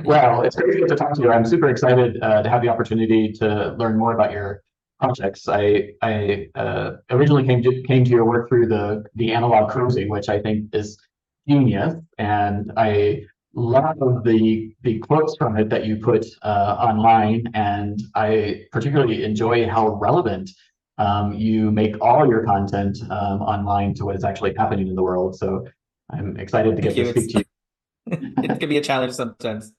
Well, it's great to get to talk to you. I'm super excited to have the opportunity to learn more about your projects. I originally came to your work through the analog cruising, which I think is genius, and I love the quotes from it that you put online, and I particularly enjoy how relevant you make all your content online to what is actually happening in the world. So I'm excited to Thank get to you. speak It's to you. it can be a challenge sometimes.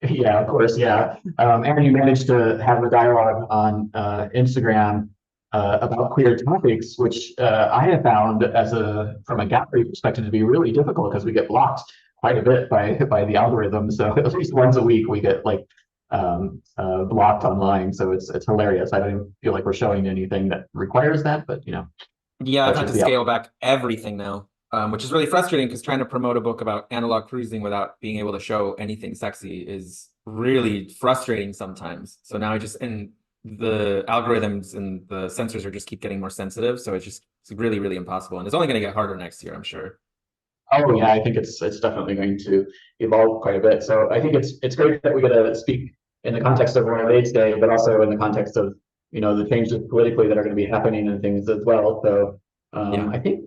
Yeah, of course. Yeah. And you managed to have a dialogue on Instagram about queer topics, which I have found from a gallery perspective to be really difficult because we get blocked quite a bit by the algorithm. So at least once a week we get like blocked online. So it's hilarious. I don't even feel like we're showing anything that requires that, but Yeah, I've that's had just to the scale back everything now, which is really frustrating because trying to promote a book about analog cruising without being able to show anything sexy is really frustrating sometimes. So now and the algorithms and the sensors are just keep getting more sensitive. So it's really, really impossible. And it's only going to get harder next year, I'm sure. Oh yeah, I think it's definitely going to evolve quite a bit. So I think it's great that we get to speak in the context of World AIDS Day, but also in the context of the changes politically that are going to be happening and things as well. So Yeah. I think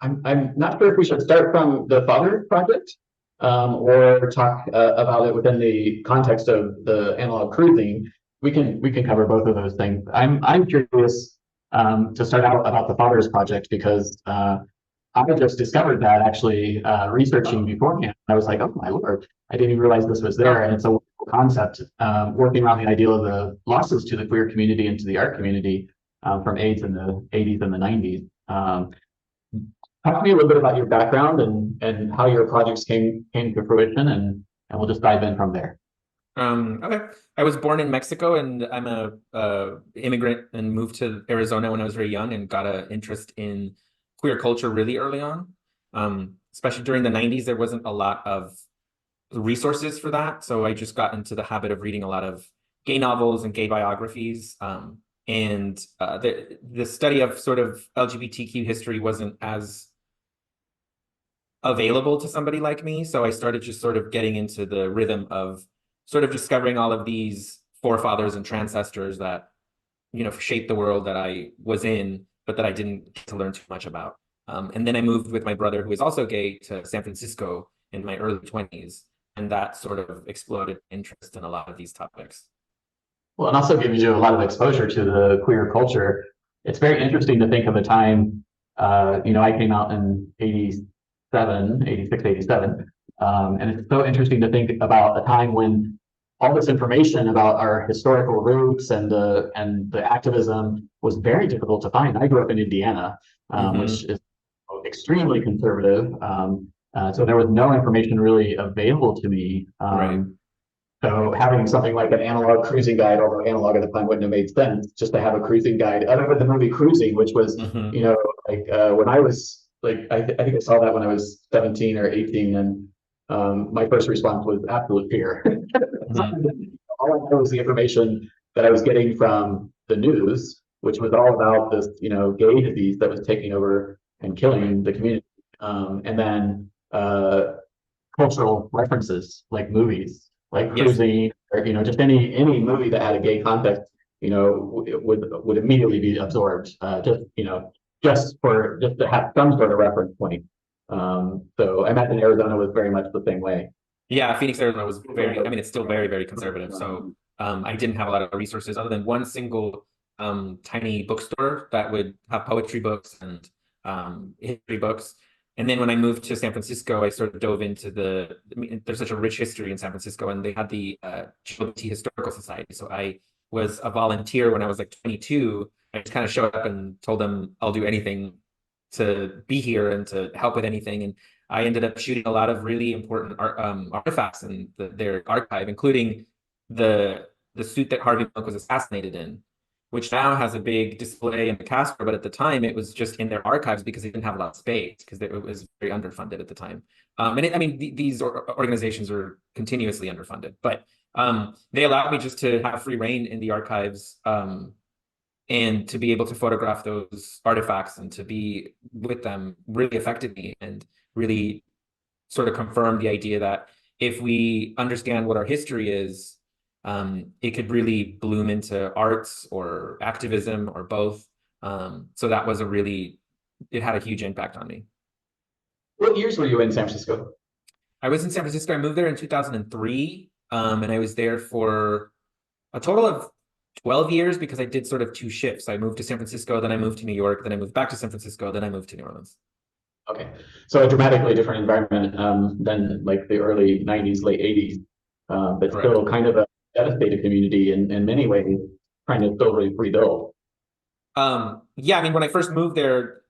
I'm not sure if we should start from the Father Project or talk about it within the context of the analog cruising. We can cover both of those things. I'm curious to start out about the Fathers Project because I just discovered that actually researching beforehand. I was like, oh my Lord, I didn't even realize this was there. Oh, And it's a wonderful concept, working around the idea of the losses to the queer community and to the art community from AIDS in the 80s and the 90s. Talk to me a little bit about your background and how your projects came to fruition, and we'll just dive in from there. okay. I was born in Mexico and I'm a immigrant and moved to Arizona when I was very young and got an interest in queer culture really early on. Especially during the 90s, there wasn't a lot of resources for that. So I just got into the habit of reading a lot of gay novels and gay biographies. And the study of sort of LGBTQ history wasn't as available to somebody like me. So I started just sort of getting into the rhythm of sort of discovering all of these forefathers and ancestors that, shaped the world that I was in, but that I didn't get to learn too much about. And then I moved with my brother, who is also gay, to San Francisco in my early 20s. And that sort of exploded interest in a lot of these topics. Well, and also gives you a lot of exposure to the queer culture. It's very interesting to think of a time, I came out in 87, 86, 87. And it's so interesting to think about a time when all this information about our historical roots and the activism was very difficult to find. I grew up in Indiana, which Hmm. is extremely conservative. So there was no information really available to me. Right. So having something like an analog cruising guide, although analog at the time wouldn't have made sense, just to have a cruising guide, other than the movie Cruising, which was, Hmm. like when I was like, I think I saw that when I was 17 or 18, and my first response was absolute fear. Hmm. All I know was the information that I was getting from the news, which was all about this, gay disease that was taking over and Right. killing the community. And then cultural references like movies, like Yes. Cruising, or just any movie that had a gay context, would immediately be absorbed, just to have some sort of reference point. So I imagine Arizona was very much the same way. Yeah, Phoenix, Arizona was I mean, it's still very, very conservative. So I didn't have a lot of resources other than one single tiny bookstore that would have poetry books and history books. And then when I moved to San Francisco, I sort of dove into I mean, there's such a rich history in San Francisco, and they had the LGBT Historical Society. So I was a volunteer when I was like 22. I just kind of showed up and told them I'll do anything to be here and to help with anything. And I ended up shooting a lot of really important artifacts in their archive, including the suit that Harvey Milk was assassinated in, which now has a big display in the Castro. But at the time, it was just in their archives because they didn't have a lot of space because it was very underfunded at the time. I mean, these organizations are continuously underfunded, but they allowed me just to have free reign in the archives. And to be able to photograph those artifacts and to be with them really affected me and really sort of confirmed the idea that if we understand what our history is, it could really bloom into arts or activism or both. So that was it had a huge impact on me. What years were you in San Francisco? I was in San Francisco. I moved there in 2003, and I was there for a total of 12 years because I did sort of two shifts. I moved to San Francisco, then I moved to New York, then I moved back to San Francisco, then I moved to New Orleans. Okay, so a dramatically different environment than like the early 90s, late 80s, but Correct. still kind of a devastated community in many ways, trying to still rebuild. Yeah, I mean, when I first moved there,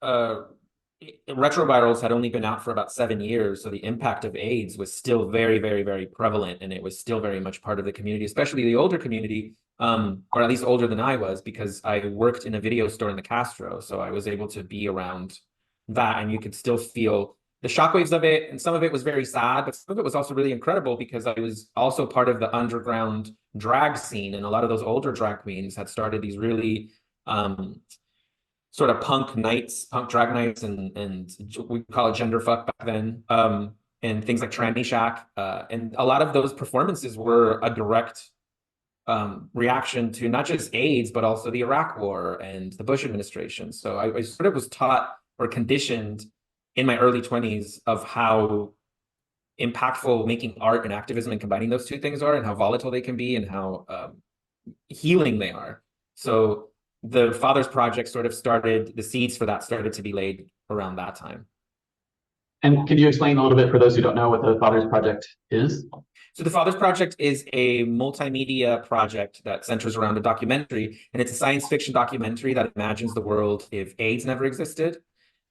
retrovirals had only been out for about 7 years, so the impact of AIDS was still very, very, very prevalent, and it was still very much part of the community, especially the older community, or at least older than I was, because I worked in a video store in the Castro, so I was able to be around that, and you could still feel the shockwaves of it, and some of it was very sad, but some of it was also really incredible because I was also part of the underground drag scene, and a lot of those older drag queens had started these really sort of punk nights, punk drag nights, and we call it gender fuck back then, and things like Tranny Shack, and a lot of those performances were a direct reaction to not just AIDS, but also the Iraq War and the Bush administration. So I sort of was taught or conditioned in my early 20s of how impactful making art and activism and combining those two things are, and how volatile they can be, and how healing they are. So the Fathers Project sort of started, the seeds for that started to be laid around that time. And can you explain a little bit for those who don't know what the Fathers Project is? So the Fathers Project is a multimedia project that centers around a documentary, and it's a science fiction documentary that imagines the world if AIDS never existed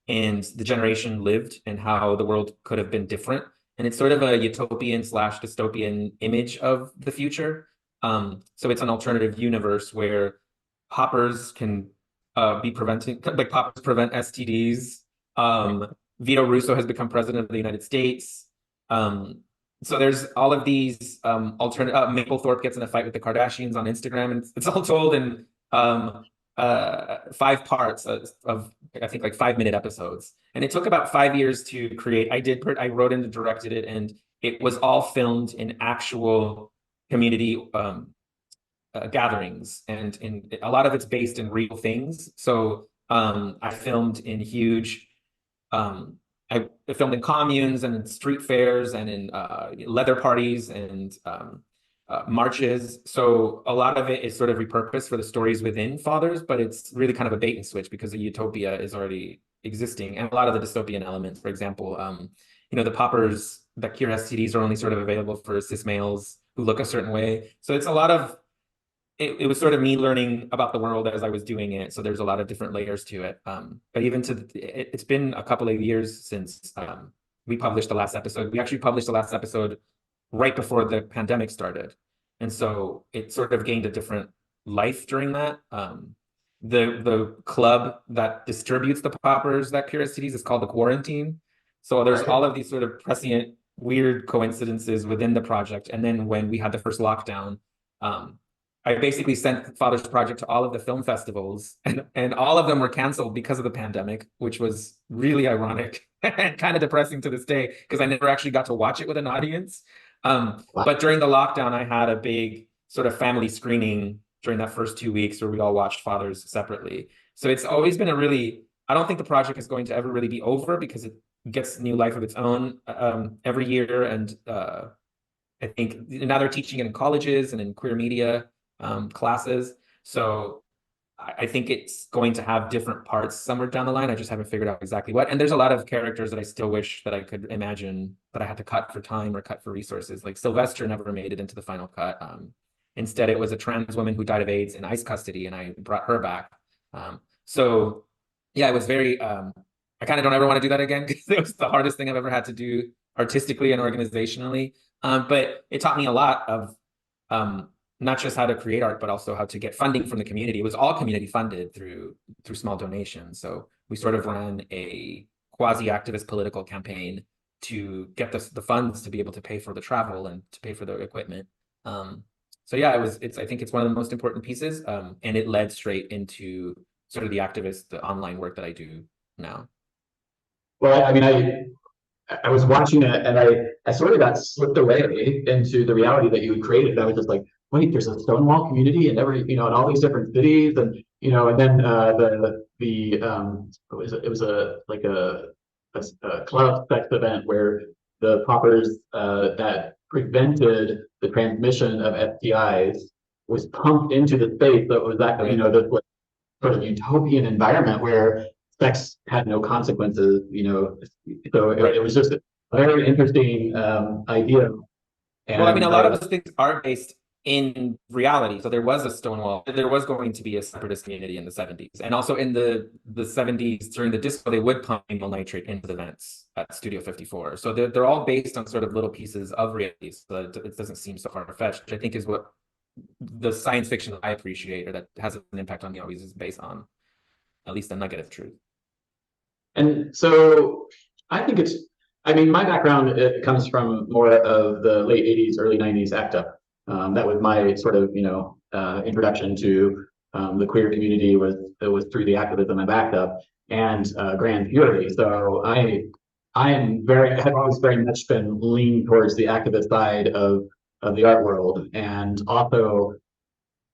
and the generation lived and how the world could have been different. And it's sort of a utopian slash dystopian image of the future. So it's an alternative universe where poppers can be preventing, like poppers prevent STDs. Vito Russo has become president of the United States. So there's all of these alternate. Mapplethorpe gets in a fight with the Kardashians on Instagram, and it's all told in 5 parts of I think like 5-minute episodes. And it took about 5 years to create. I wrote and directed it, and it was all filmed in actual community gatherings, and in a lot of it's based in real things. So I filmed in huge. I filmed in communes and in street fairs and in leather parties and marches. So a lot of it is sort of repurposed for the stories within Fathers, but it's really kind of a bait and switch because the utopia is already existing. And a lot of the dystopian elements, for example, the poppers that cure STDs are only sort of available for cis males who look a certain way. So it's a lot of it was sort of me learning about the world as I was doing it. So there's a lot of different layers to it. But even it's been a couple of years since we published the last episode. We actually published the last episode right before the pandemic started. And so it sort of gained a different life during that. The club that distributes the poppers that cure STDs is called the Quarantine. So there's all of these sort of prescient, weird coincidences within the project. And then when we had the first lockdown, I basically sent Fathers Project to all of the film festivals, and all of them were canceled because of the pandemic, which was really ironic and kind of depressing to this day because I never actually got to watch it with an audience. But during the lockdown, I had a big sort of family screening during that first 2 weeks where we all watched Fathers separately. So it's always been I don't think the project is going to ever really be over because it gets new life of its own every year. And I think now they're teaching it in colleges and in queer media classes. So I think it's going to have different parts somewhere down the line. I just haven't figured out exactly what. And there's a lot of characters that I still wish that I could imagine that I had to cut for time or cut for resources. Like Sylvester never made it into the final cut. Instead, it was a trans woman who died of AIDS in ICE custody, and I brought her back. So yeah, it was very, I kind of don't ever want to do that again because it was the hardest thing I've ever had to do artistically and organizationally. But it taught me a lot of not just how to create art, but also how to get funding from the community. It was all community funded through small donations. So we sort of ran a quasi-activist political campaign to get the funds to be able to pay for the travel and to pay for the equipment. So yeah, I think it's one of the most important pieces. And it led straight into sort of the online work that I do now. Well, I mean, I was watching it and I sort of got slipped away into the reality that you had created. I was just like, wait, there's a Stonewall community in every, in all these different cities, and and then it was a like a club sex event where the poppers that prevented the transmission of STIs was pumped into the space that was that this like, sort of utopian environment where sex had no consequences, so Right. it was just a very interesting idea. Well, I mean, a And lot of those things are based in reality. So there was a Stonewall. There was going to be a separatist community in the 70s. And also in the 70s, during the disco, they would pump amyl nitrate into the vents at Studio 54. So they're all based on sort of little pieces of reality. So that it doesn't seem so far-fetched, which I think is what the science fiction that I appreciate, or that has an impact on me always, is based on at least a nugget of truth. And so I think I mean, my background, it comes from more of the late 80s, early 90s ACT UP. That was my sort of, introduction to the queer community was through the activism of ACT UP and Grand Fury. So have always very much been leaning towards the activist side of the art world, and also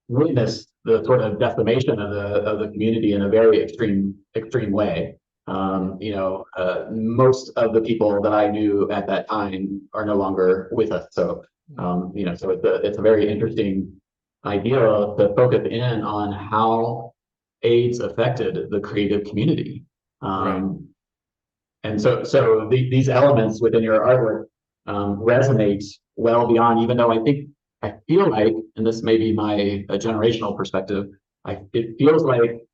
witnessed the sort of decimation of the community in a very extreme way. Most of the people that I knew at that time are no longer with us. So, so it's a very interesting idea to focus in on how AIDS affected the creative community. Right. And so these elements within your artwork resonate well beyond, even though I feel like, and this may be my generational perspective, it feels like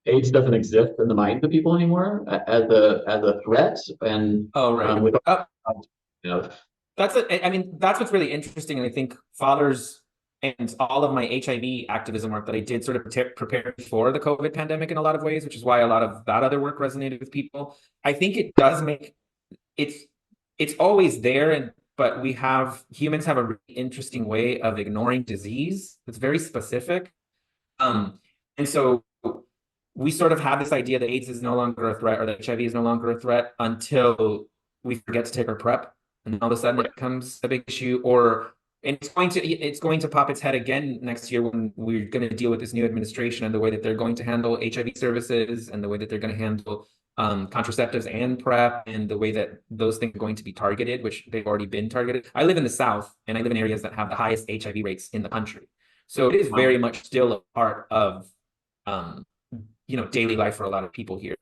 AIDS doesn't exist in the minds of people anymore as a threat. And Oh, right. with you know, I mean, that's what's really interesting. And I think fathers and all of my HIV activism work that I did sort of prepare for the COVID pandemic in a lot of ways, which is why a lot of that other work resonated with people. I think it does make it's always there, but humans have a really interesting way of ignoring disease. It's very specific. And so we sort of have this idea that AIDS is no longer a threat, or that HIV is no longer a threat, until we forget to take our PrEP, and all of a sudden it becomes a big issue. And it's going to pop its head again next year when we're going to deal with this new administration and the way that they're going to handle HIV services, and the way that they're going to handle contraceptives and PrEP, and the way that those things are going to be targeted, which they've already been targeted. I live in the South, and I live in areas that have the highest HIV rates in the country. So it is very much still a part of daily life for a lot of people here.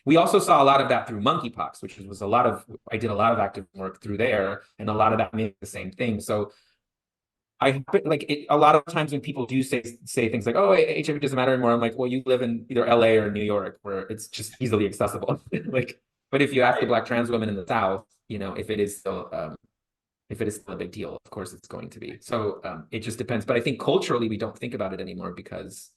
We also saw a lot of that through monkeypox, which was I did a lot of active work through there, and a lot of that made the same thing. So a lot of times when people do say things like, "Oh, HIV doesn't matter anymore," I'm like, "Well, you live in either LA or New York, where it's just easily accessible." But if you ask a Black trans woman in the South, if it is still a big deal, of course it's going to be. So it just depends. But I think culturally we don't think about it anymore because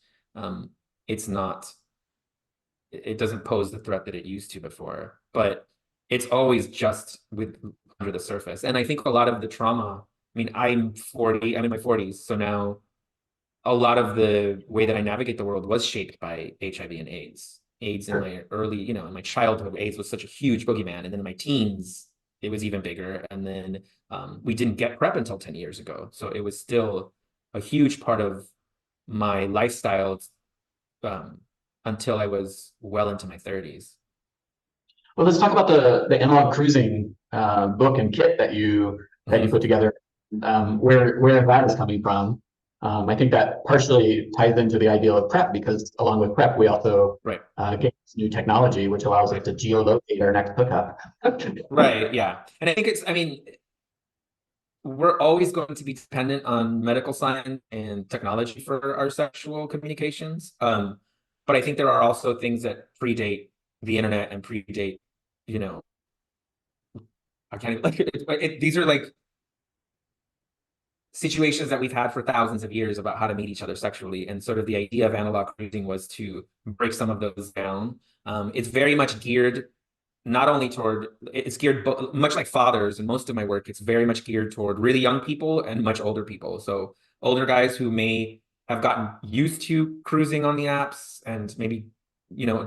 it doesn't pose the threat that it used to before, but it's always just under the surface. And I think a lot of the trauma, I mean, I'm in my 40s. So now a lot of the way that I navigate the world was shaped by HIV and AIDS. AIDS in my early, in my childhood, AIDS was such a huge boogeyman. And then in my teens, it was even bigger. And then we didn't get PrEP until 10 years ago. So it was still a huge part of my lifestyle until I was well into my 30s. well, let's talk about the analog cruising book and kit that you put together. Where that is coming from. I think that partially ties into the idea of PrEP, because along with PrEP, we also get this new technology which allows us to geolocate our next hookup. Right. Yeah. And I think we're always going to be dependent on medical science and technology for our sexual communications. But I think there are also things that predate the internet and predate, I can't even these are like situations that we've had for thousands of years about how to meet each other sexually. And sort of the idea of analog cruising was to break some of those down. It's very much geared much like fathers and most of my work, it's very much geared toward really young people and much older people. So older guys who may have gotten used to cruising on the apps and maybe,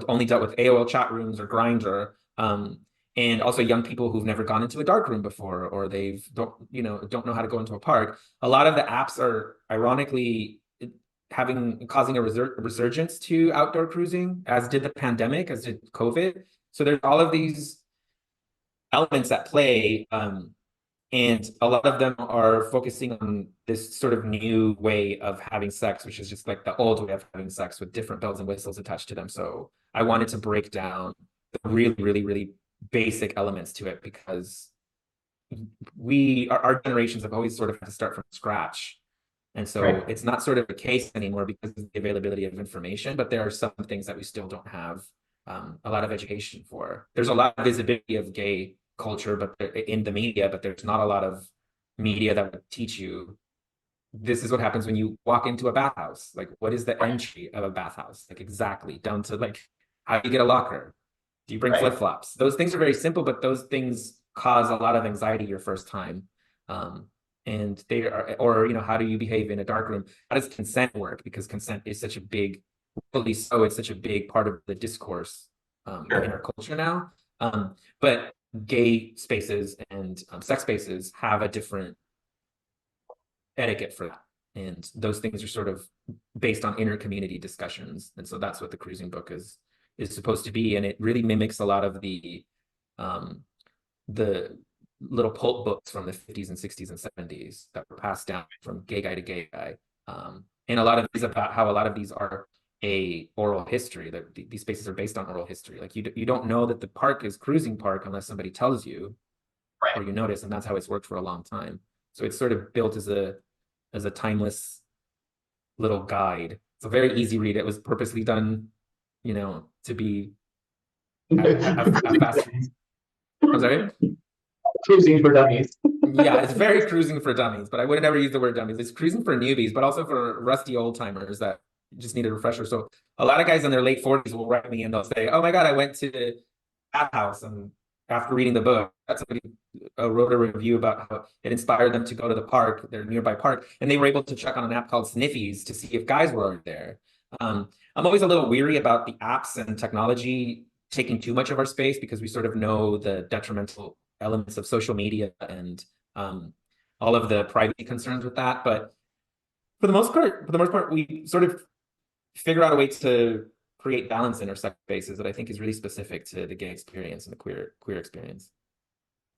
only dealt with AOL chat rooms or Grindr. and also young people who've never gone into a dark room before, or don't know how to go into a park. A lot of the apps are ironically causing a resurgence to outdoor cruising, as did the pandemic, as did COVID. So there's all of these elements at play, and a lot of them are focusing on this sort of new way of having sex, which is just like the old way of having sex with different bells and whistles attached to them. So I wanted to break down the really, really, really basic elements to it, because our generations have always sort of had to start from scratch. And so it's not sort of a case anymore because of the availability of information, but there are some things that we still don't have a lot of education for. There's a lot of visibility of gay culture, but in the media, but there's not a lot of media that would teach you this is what happens when you walk into a bathhouse. Like, what is the entry of a bathhouse? Like, exactly, down to like, how do you get a locker? Do you bring flip-flops? Those things are very simple, but those things cause a lot of anxiety your first time. And they are, or, how do you behave in a dark room? How does consent work? Because consent is such a big, really so, it's such a big part of the discourse in our culture now. But gay spaces and sex spaces have a different etiquette for that. And those things are sort of based on inner community discussions. And so that's what the cruising book is supposed to be. And it really mimics a lot of the little pulp books from the 50s and 60s and 70s that were passed down from gay guy to gay guy. And a lot of these about how a lot of these are a oral history, that these spaces are based on oral history. Like you don't know that the park is cruising park unless somebody tells you, or you notice, and that's how it's worked for a long time. So it's sort of built as a timeless little guide. It's a very easy read. It was purposely done, to be a fast. I'm sorry? Cruising for dummies. Yeah, it's very cruising for dummies, but I would never use the word dummies. It's cruising for newbies, but also for rusty old timers that just need a refresher. So a lot of guys in their late 40s will write me and they'll say, "Oh my God, I went to the bathhouse," and after reading the book, somebody wrote a review about how it inspired them to go to the park, their nearby park, and they were able to check on an app called Sniffies to see if guys were there. I'm always a little weary about the apps and technology taking too much of our space, because we sort of know the detrimental elements of social media and all of the privacy concerns with that. But for the most part, we sort of figure out a way to create balance in our sex spaces that I think is really specific to the gay experience and the queer experience.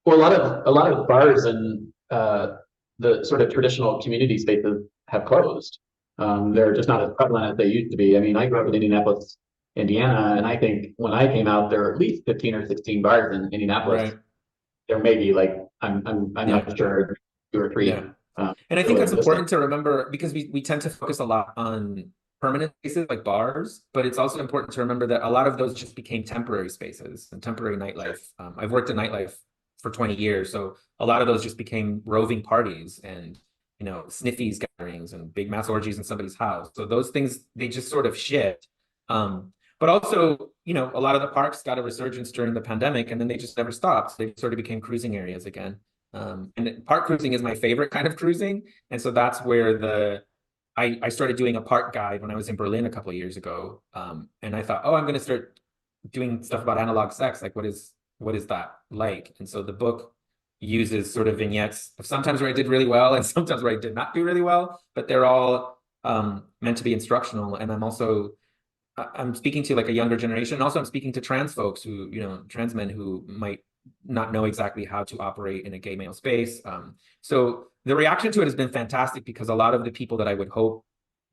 Well, a lot of bars and the sort of traditional community spaces have closed. They're just not as prevalent as they used to be. I mean, I grew up in Indianapolis, Indiana, and I think when I came out, there were at least 15 or 16 bars in Indianapolis. Right. There may be, like, I'm not sure, 2 or 3. Yeah. And I think that's important to remember, because we tend to focus a lot on permanent spaces like bars, but it's also important to remember that a lot of those just became temporary spaces and temporary nightlife. I've worked in nightlife for 20 years, so a lot of those just became roving parties and sniffies gatherings and big mass orgies in somebody's house. So those things, they just sort of shift. But also, a lot of the parks got a resurgence during the pandemic, and then they just never stopped. So they sort of became cruising areas again. And park cruising is my favorite kind of cruising. And so that's where I started doing a park guide when I was in Berlin a couple of years ago. And I thought, I'm going to start doing stuff about analog sex. Like, what is that like? And so the book uses sort of vignettes of sometimes where I did really well and sometimes where I did not do really well, but they're all meant to be instructional. And I'm speaking to like a younger generation. And also I'm speaking to trans folks who, trans men who might not know exactly how to operate in a gay male space. So the reaction to it has been fantastic, because a lot of the people that I would hope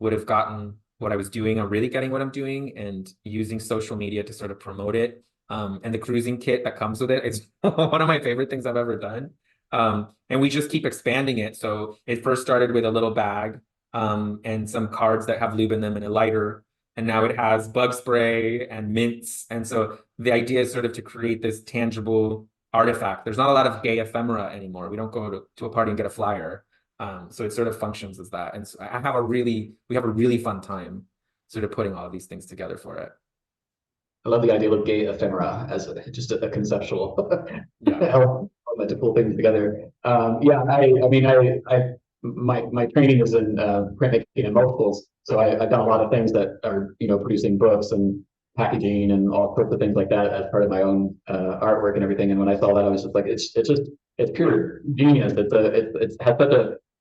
would have gotten what I was doing are really getting what I'm doing and using social media to sort of promote it. And the cruising kit that comes with it is one of my favorite things I've ever done. And we just keep expanding it. So it first started with a little bag and some cards that have lube in them and a lighter. And now it has bug spray and mints. And so the idea is sort of to create this tangible artifact. There's not a lot of gay ephemera anymore. We don't go to a party and get a flyer. So it sort of functions as that. And so we have a really fun time sort of putting all of these things together for it. I love the idea of gay ephemera as just a conceptual element to pull things together. My training is in printmaking and multiples, so I've done a lot of things that are producing books and packaging and all sorts of things like that as part of my own artwork and everything. And when I saw that, I was just like, it's pure genius. It's has such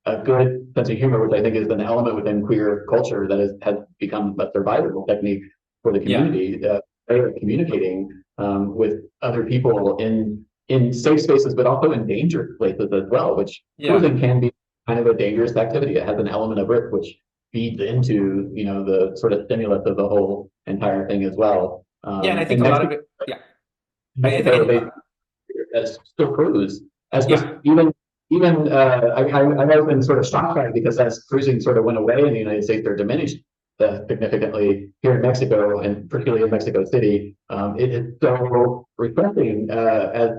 a good sense of humor, which I think is an element within queer culture that has become a survival technique for the Yeah. community. Way of communicating with other people in safe spaces, but also in dangerous places as well, which Yeah. cruising can be kind of a dangerous activity. It has an element of risk, which feeds into, the sort of stimulus of the whole entire thing as well. Yeah, and I think And a lot of it, yeah. Mexico, they as still cruise as just Yeah. even I've been sort of shocked by it because as cruising sort of went away in the United States or diminished significantly here in Mexico and particularly in Mexico City. It is so refreshing as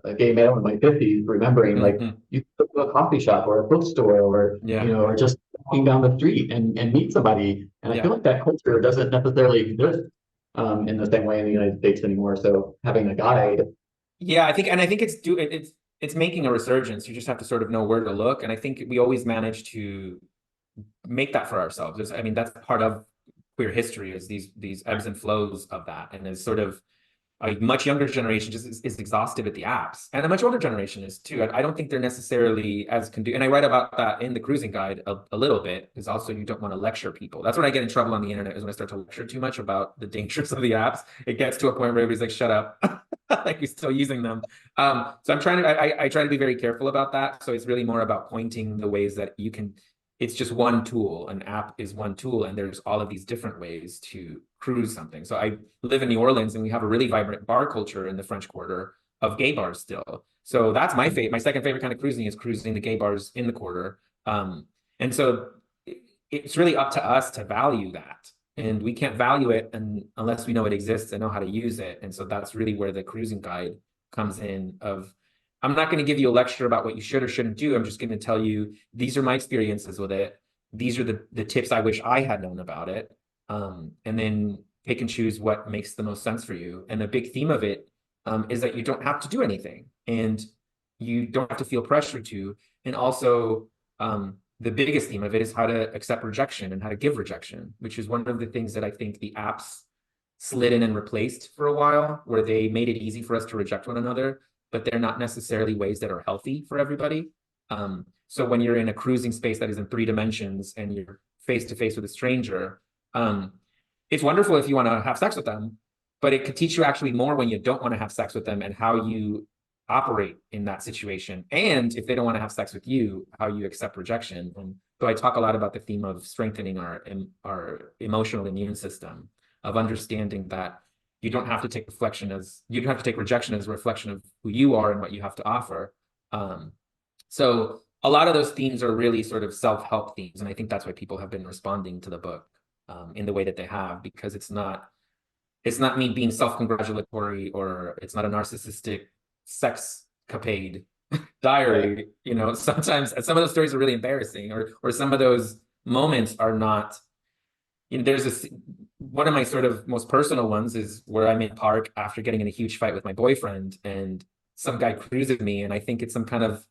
a gay male in my 50s, remembering like Mhm. you go to a coffee shop or a bookstore or Yeah. or just walking down the street and meet somebody. And I feel Yeah. like that culture doesn't necessarily exist in the same way in the United States anymore. So having a guide. Yeah, I think it's making a resurgence. You just have to sort of know where to look. And I think we always manage to make that for ourselves. I mean, that's part of queer history is these ebbs and flows of that. And as sort of a much younger generation just is exhausted at the apps, and a much older generation is too. I don't think they're necessarily as conducive. And I write about that in the cruising guide a little bit, because also you don't want to lecture people. That's when I get in trouble on the internet, is when I start to lecture too much about the dangers of the apps. It gets to a point where everybody's like, "Shut up." Like, you're still using them. So I'm trying to I try to be very careful about that. So it's really more about pointing the ways that you can. It's just one tool. An app is one tool, and there's all of these different ways to cruise something. So I live in New Orleans, and we have a really vibrant bar culture in the French Quarter of gay bars still. So that's my favorite. My second favorite kind of cruising is cruising the gay bars in the quarter. And so it's really up to us to value that. And we can't value it unless we know it exists and know how to use it. And so that's really where the cruising guide comes in. I'm not going to give you a lecture about what you should or shouldn't do. I'm just going to tell you, these are my experiences with it. These are the tips I wish I had known about it. And then pick and choose what makes the most sense for you. And the big theme of it is that you don't have to do anything, and you don't have to feel pressure to. And also, the biggest theme of it is how to accept rejection and how to give rejection, which is one of the things that I think the apps slid in and replaced for a while, where they made it easy for us to reject one another, but they're not necessarily ways that are healthy for everybody. So when you're in a cruising space that is in 3 dimensions and you're face to face with a stranger, it's wonderful if you want to have sex with them, but it could teach you actually more when you don't want to have sex with them, and how you operate in that situation. And if they don't want to have sex with you, how you accept rejection. And so I talk a lot about the theme of strengthening our emotional immune system, of understanding that you don't have to take rejection as a reflection of who you are and what you have to offer. So a lot of those themes are really sort of self-help themes. And I think that's why people have been responding to the book in the way that they have, because it's not me being self-congratulatory, or it's not a narcissistic sex capade diary. Sometimes some of those stories are really embarrassing, or some of those moments are not. There's one of my sort of most personal ones is where I'm in a park after getting in a huge fight with my boyfriend, and some guy cruises me, and I think it's some kind of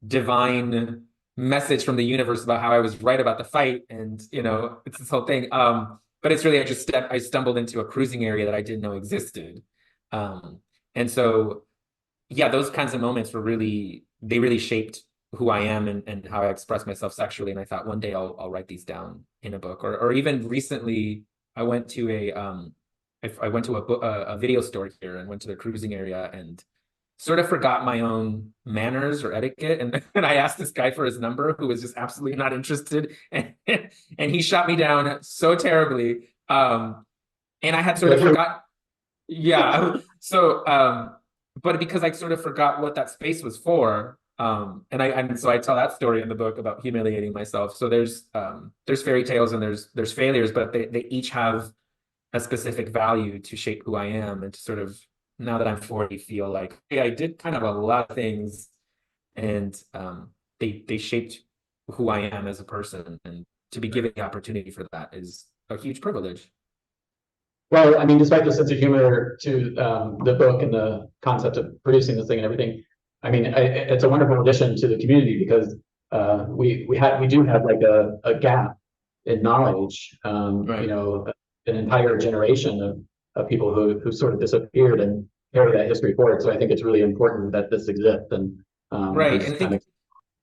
divine message from the universe about how I was right about the fight, and it's this whole thing. But it's really I stumbled into a cruising area that I didn't know existed, and so yeah, those kinds of moments they really shaped who I am and how I express myself sexually. And I thought one day I'll write these down in a book. Or even recently, I went to a video store here, and went to the cruising area, and sort of forgot my own manners or etiquette. And I asked this guy for his number, who was just absolutely not interested. And he shot me down so terribly. And I had sort of forgot. Yeah. So, but because I sort of forgot what that space was for. And so I tell that story in the book about humiliating myself. So there's fairy tales and there's failures, but they each have a specific value to shape who I am, and to sort of, now that I'm 40, feel like, hey, I did kind of a lot of things, and they shaped who I am as a person, and to be given the opportunity for that is a huge privilege. Well, I mean, despite the sense of humor to the book and the concept of producing this thing and everything, I mean, it's a wonderful addition to the community, because we do have like a gap in knowledge. Right. an entire generation of people who sort of disappeared and carry that history forward. So I think it's really important that this exists and And just I kind think, of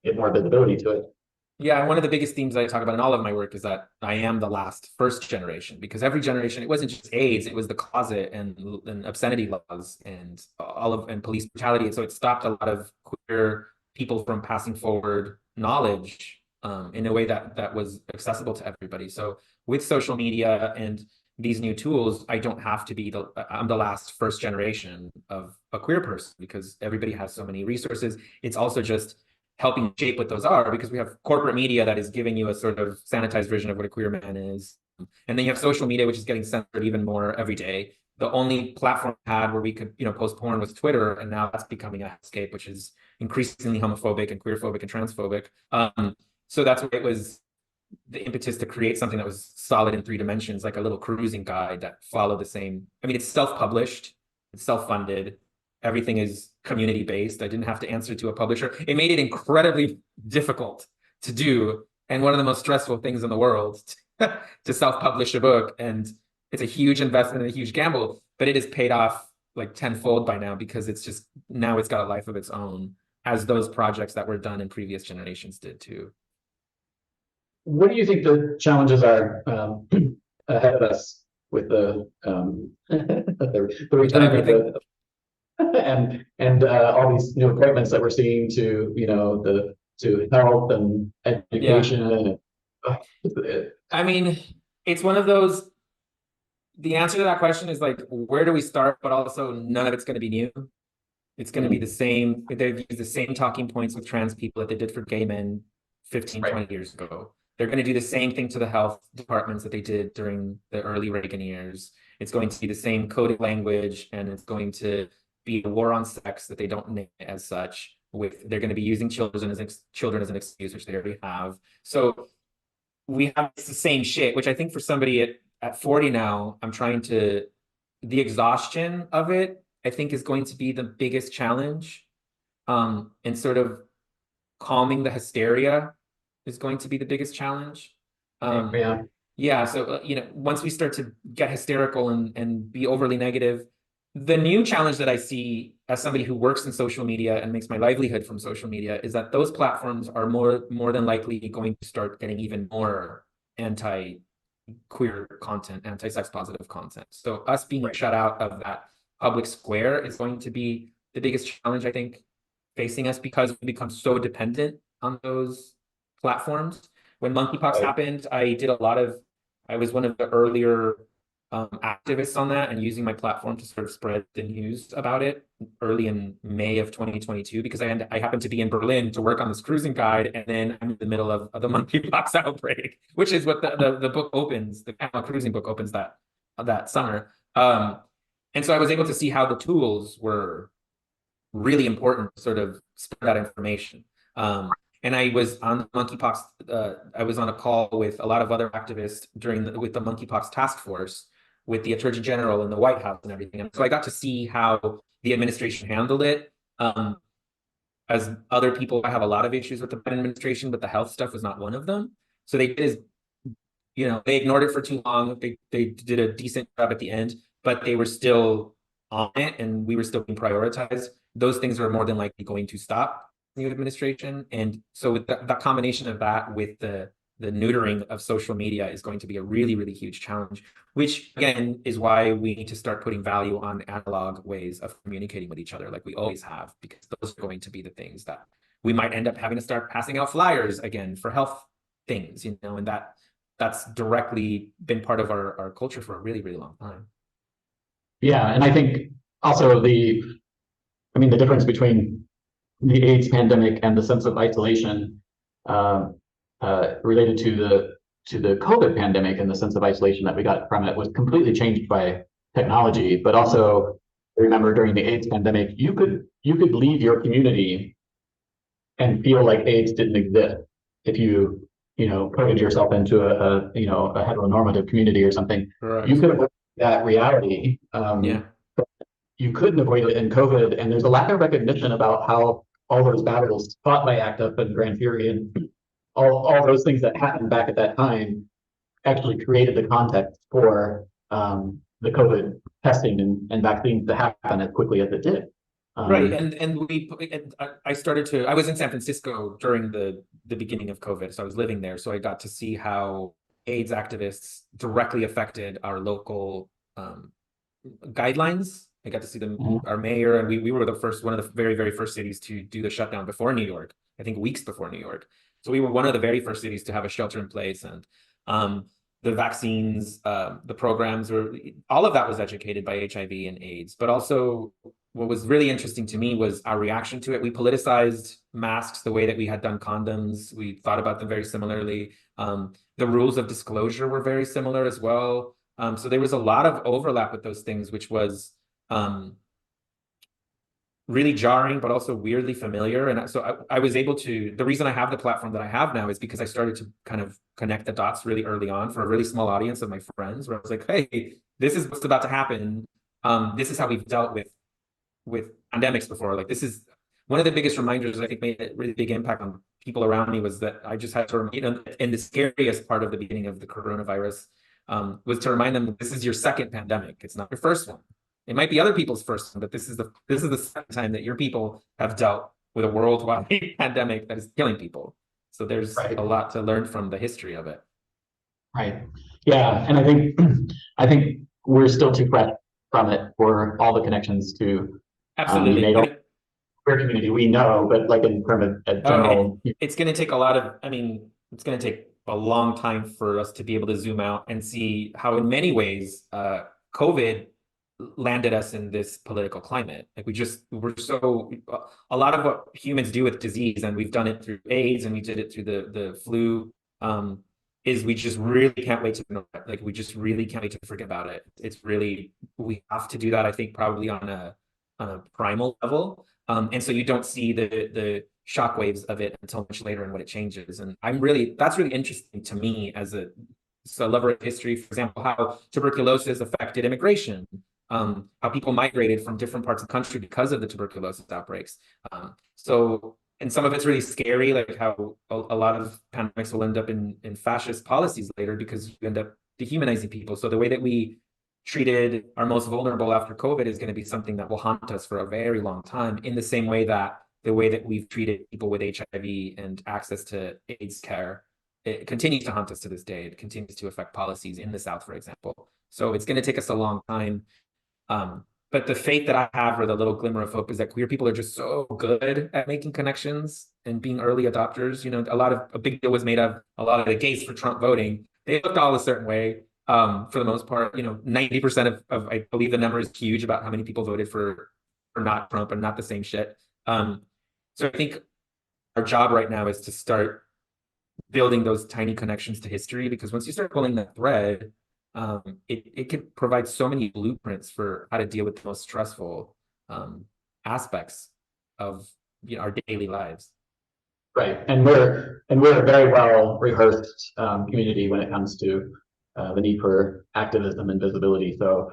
get more visibility to it. yeah, one of the biggest themes I talk about in all of my work is that I am the last first generation, because every generation, it wasn't just AIDS, it was the closet and obscenity laws and and police brutality. And so it stopped a lot of queer people from passing forward knowledge in a way that was accessible to everybody. So with social media and these new tools, I don't have to be I'm the last first generation of a queer person, because everybody has so many resources. It's also just helping shape what those are, because we have corporate media that is giving you a sort of sanitized version of what a queer man is. And then you have social media, which is getting censored even more every day. The only platform we had where we could, post porn was Twitter, and now that's becoming a hellscape, which is increasingly homophobic and queerphobic and transphobic. So that's why it was the impetus to create something that was solid in 3 dimensions, like a little cruising guide that followed the same. I mean, it's self-published, it's self-funded, everything is community based. I didn't have to answer to a publisher. It made it incredibly difficult to do, and one of the most stressful things in the world to self-publish a book. And it's a huge investment and a huge gamble, but it has paid off like tenfold by now, because it's just, now it's got a life of its own, as those projects that were done in previous generations did too. What do you think the challenges are ahead of us with the the return of the and all these new appointments that we're seeing to to health and education? I mean, it's one of those. The answer to that question is like, where do we start? But also, none of it's going to be new. It's going to be the same. They've used the same talking points with trans people that they did for gay men 15, 20 years ago. They're going to do the same thing to the health departments that they did during the early Reagan years. It's going to be the same coded language, and it's going to be a war on sex that they don't name it as such. They're going to be using children as an excuse, which they already have. So we have the same shit, which I think for somebody at 40 now, the exhaustion of it, I think, is going to be the biggest challenge. And sort of calming the hysteria is going to be the biggest challenge. Yeah. So, once we start to get hysterical and be overly negative, the new challenge that I see as somebody who works in social media and makes my livelihood from social media is that those platforms are more than likely going to start getting even more anti-queer content, anti-sex positive content. So us being shut out of that public square is going to be the biggest challenge, I think, facing us, because we become so dependent on those platforms. When monkeypox happened, I was one of the earlier activists on that, and using my platform to sort of spread the news about it early in May of 2022, because I happened to be in Berlin to work on this cruising guide, and then I'm in the middle of the monkeypox outbreak, which is what the book opens, the cruising book opens that summer. And so I was able to see how the tools were really important to sort of spread that information. And I was on monkeypox. I was on a call with a lot of other activists with the monkeypox task force, with the Attorney General and the White House and everything. And so I got to see how the administration handled it. As other people, I have a lot of issues with the Biden administration, but the health stuff was not one of them. So they ignored it for too long. They did a decent job at the end, but they were still on it, and we were still being prioritized. Those things are more than likely going to stop new administration. And so with the combination of that with the neutering of social media is going to be a really, really huge challenge, which again is why we need to start putting value on analog ways of communicating with each other like we always have, because those are going to be the things that we might end up having to start passing out flyers again for health things, and that's directly been part of our culture for a really, really long time. Yeah, and I think also the difference between the AIDS pandemic and the sense of isolation related to the COVID pandemic, and the sense of isolation that we got from it was completely changed by technology. But also, remember, during the AIDS pandemic, you could leave your community and feel like AIDS didn't exist if you coded yourself into a heteronormative community or something. Right. You could avoid that reality. You couldn't avoid it in COVID, and there's a lack of recognition about how all those battles fought by ACT UP and Grand Fury and all those things that happened back at that time actually created the context for the COVID testing and vaccines to happen as quickly as it did. Right, I was in San Francisco during the beginning of COVID, so I was living there, so I got to see how AIDS activists directly affected our local guidelines. I got to see them, our mayor, and we were one of the very, very first cities to do the shutdown before New York, I think weeks before New York. So we were one of the very first cities to have a shelter in place, and the vaccines, the programs, all of that was educated by HIV and AIDS. But also what was really interesting to me was our reaction to it. We politicized masks the way that we had done condoms. We thought about them very similarly. The rules of disclosure were very similar as well. So there was a lot of overlap with those things, which was really jarring, but also weirdly familiar. And so I was able to, the reason I have the platform that I have now is because I started to kind of connect the dots really early on for a really small audience of my friends, where I was like, hey, this is what's about to happen. This is how we've dealt with pandemics before. Like, this is one of the biggest reminders I think made a really big impact on people around me, was that I just had to, and the scariest part of the beginning of the coronavirus was to remind them that this is your second pandemic. It's not your first one. It might be other people's first one, but this is the second time that your people have dealt with a worldwide pandemic that is killing people. So there's a lot to learn from the history of it. Right. Yeah, and I think we're still too fresh from it for all the connections to absolutely queer community we know, but like in terms of a general, it's going to take a lot of. I mean, it's going to take a long time for us to be able to zoom out and see how, in many ways, COVID landed us in this political climate. Like, a lot of what humans do with disease, and we've done it through AIDS and we did it through the flu, is we just really can't wait to know it. Like, we just really can't wait to forget about it. It's really, we have to do that, I think, probably on a primal level. And so you don't see the shockwaves of it until much later and when it changes. And that's really interesting to me as a lover of history. For example, how tuberculosis affected immigration, how people migrated from different parts of the country because of the tuberculosis outbreaks. And some of it's really scary, like how a lot of pandemics will end up in fascist policies later, because you end up dehumanizing people. So the way that we treated our most vulnerable after COVID is going to be something that will haunt us for a very long time, in the same way that the way that we've treated people with HIV and access to AIDS care, it continues to haunt us to this day. It continues to affect policies in the South, for example. So it's going to take us a long time. But the faith that I have, or the little glimmer of hope, is that queer people are just so good at making connections and being early adopters. A big deal was made of a lot of the gays for Trump voting. They looked all a certain way. For the most part, 90% of I believe the number is huge about how many people voted for not Trump and not the same shit. So I think our job right now is to start building those tiny connections to history, because once you start pulling that thread, it can provide so many blueprints for how to deal with the most stressful aspects of our daily lives. Right, and we're a very well rehearsed community when it comes to the need for activism and visibility. So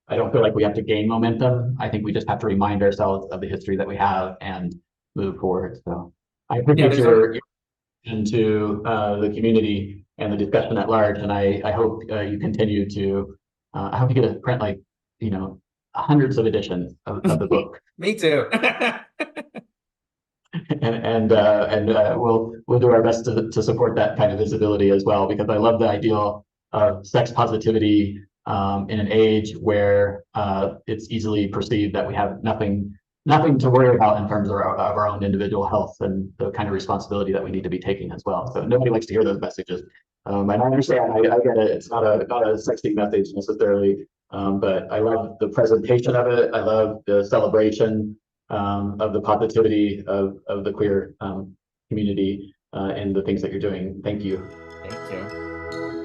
I don't feel like we have to gain momentum. I think we just have to remind ourselves of the history that we have and move forward. So I appreciate your into the community and the discussion at large, and I hope you continue to. I hope you get to print hundreds of editions of the book. Me too. and we'll do our best to support that kind of visibility as well, because I love the ideal of sex positivity in an age where it's easily perceived that we have nothing to worry about in terms of our own individual health, and the kind of responsibility that we need to be taking as well. So nobody likes to hear those messages. And I understand, I get it. It's not a sexy message necessarily, but I love the presentation of it. I love the celebration of the positivity of the queer community and the things that you're doing. Thank you. Thank you.